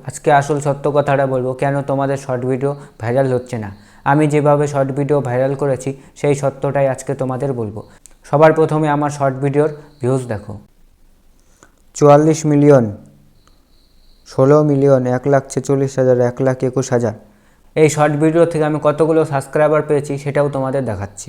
আজকে আসল সত্য কথাটা বলবো কেন তোমাদের শর্ট ভিডিও ভাইরাল হচ্ছে না। আমি যেভাবে শর্ট ভিডিও ভাইরাল করেছি সেই সত্যটাই আজকে তোমাদের বলবো। সবার প্রথমে আমার শর্ট ভিডিওর ভিউজ দেখো, 44 মিলিয়ন, 16 মিলিয়ন, 1,46,000, 1,21,000। এই শর্ট ভিডিও থেকে আমি কতগুলো সাবস্ক্রাইবার পেয়েছি সেটাও তোমাদের দেখাচ্ছি।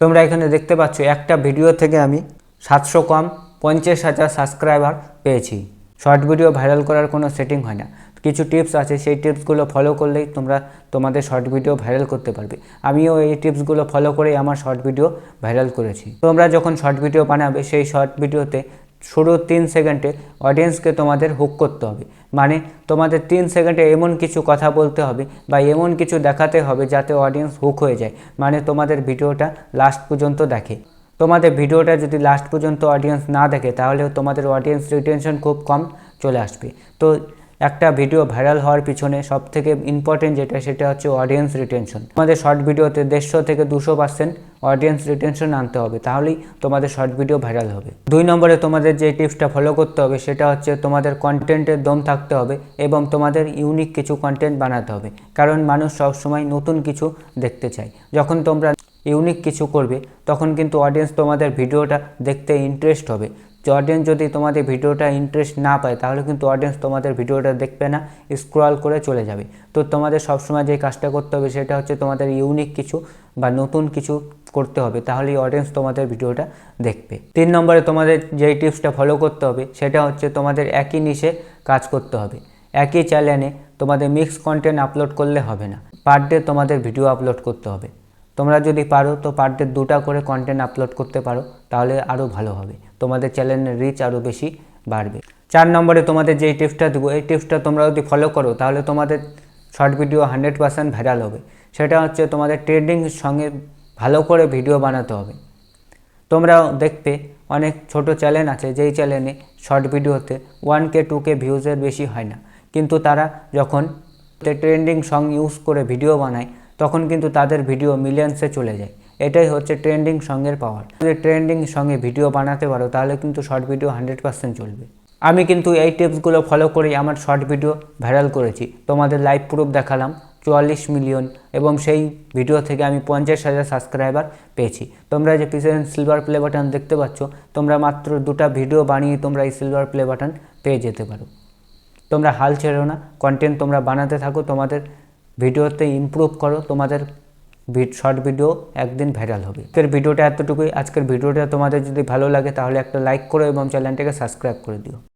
তোমরা এখানে দেখতে পাচ্ছ একটা ভিডিও থেকে আমি 700 কম 50,000 সাবস্ক্রাইবার পেয়েছি। শর্ট ভিডিও ভাইরাল করার কোনো সেটিং হয় না, কিছু টিপস আছে, সেই টিপসগুলো ফলো করলেই তোমরা তোমাদের শর্ট ভিডিও ভাইরাল করতে পারবে। আমিও এই টিপসগুলো ফলো করেই আমার শর্ট ভিডিও ভাইরাল করেছি। তোমরা যখন শর্ট ভিডিও বানাবে সেই শর্ট ভিডিওতে শুরু 3 সেকেন্ডে অডিয়েন্সকে তোমাদের হুক করতে হবে, মানে তোমাদের 3 সেকেন্ডে এমন কিছু কথা বলতে হবে বা এমন কিছু দেখাতে হবে যাতে অডিয়েন্স হুক হয়ে যায়, মানে তোমাদের ভিডিওটা লাস্ট পর্যন্ত দেখে। তোমাদের ভিডিওটা যদি লাস্ট পর্যন্ত অডিয়েন্স না দেখে তাহলে তোমাদের অডিয়েন্স রিটেনশন খুব কম চলে আসবে। তো একটা ভিডিও ভাইরাল হওয়ার পিছনে সবথেকে ইম্পর্টেন্ট যেটা সেটা হচ্ছে অডিয়েন্স রিটেনশন। তোমাদের শর্ট ভিডিওতে 150 থেকে 200% অডিয়েন্স রিটেনশন আনতে হবে, তাহলেই তোমাদের শর্ট ভিডিও ভাইরাল হবে। 2 নম্বরে তোমাদের যে টিপসটা ফলো করতে হবে সেটা হচ্ছে তোমাদের কন্টেন্টের দম থাকতে হবে এবং তোমাদের ইউনিক কিছু কন্টেন্ট বানাতে হবে, কারণ মানুষ সবসময় নতুন কিছু দেখতে চায়। যখন তোমরা ইউনিক কিছু করবে তখন কিন্তু অডিয়েন্স তোমাদের ভিডিওটা দেখতে ইন্টারেস্ট হবে। অডিয়েন্স যদি তোমাদের ভিডিওটা ইন্টারেস্ট না পায় তাহলে কিন্তু অডিয়েন্স তোমাদের ভিডিওটা দেখবে না, স্ক্রল করে চলে যাবে। তো তোমাদের সবসময় যে কাজটা করতে হবে সেটা হচ্ছে তোমাদের ইউনিক কিছু বা নতুন কিছু করতে হবে, তাহলেই অডিয়েন্স তোমাদের ভিডিওটা দেখবে। 3 নম্বরে তোমাদের যেই টিপসটা ফলো করতে হবে সেটা হচ্ছে তোমাদের একই নিশে কাজ করতে হবে। একই চ্যানেলে তোমাদের মিক্স কন্টেন্ট আপলোড করলে হবে না, পার ডে তোমাদের ভিডিও আপলোড করতে হবে। তোমরা যদি পারো তো পার ডে 2টা করে কন্টেন্ট আপলোড করতে পারো, তাহলে আরও ভালো হবে, তোমাদের চ্যানেলের রিচ আরও বেশি বাড়বে। 4 নম্বরে তোমাদের যেই টিপসটা দেবো এই টিপসটা তোমরা যদি ফলো করো তাহলে তোমাদের শর্ট ভিডিও 100% ভাইরাল হবে। সেটা হচ্ছে তোমাদের ট্রেন্ডিং সঙ্গে ভালো করে ভিডিও বানাতে হবে। তোমরা দেখবে অনেক ছোট চ্যানেল আছে যেই চ্যানেলে শর্ট ভিডিওতে 1K 2K ভিউজের বেশি হয় না, কিন্তু তারা যখন ট্রেন্ডিং সং ইউজ করে ভিডিও বানায় তখন কিন্তু তাদের ভিডিও মিলিয়ন্সে চলে যায়। এটাই হচ্ছে ট্রেন্ডিং সঙ্গের পাওয়ার। যদি ট্রেন্ডিং সঙ্গে ভিডিও বানাতে পারো তাহলে কিন্তু শর্ট ভিডিও 100% চলবে। আমি কিন্তু এই টিপসগুলো ফলো করেই আমার শর্ট ভিডিও ভাইরাল করেছি। তোমাদের লাইভ প্রুফ দেখালাম 44 মিলিয়ন, এবং সেই ভিডিও থেকে আমি 50,000 সাবস্ক্রাইবার পেয়েছি। তোমরা যে পিছনে সিলভার প্লে বাটন দেখতে পাচ্ছ, তোমরা মাত্র 2টা ভিডিও বানিয়ে তোমরা এই সিলভার প্লে বাটন পেয়ে যেতে পারো। তোমরা হাল ছেড়ো না, কন্টেন্ট তোমরা বানাতে থাকো, তোমাদের ভিডিওতে ইমপ্রুভ করো, তোমাদের শর্ট ভিডিও একদিন ভাইরাল হবে। আজকের ভিডিওটা এতটুকুই। আজকের ভিডিওটা তোমাদের যদি ভালো লাগে তাহলে একটা লাইক করো এবং চ্যানেলটাকে সাবস্ক্রাইব করে দিও।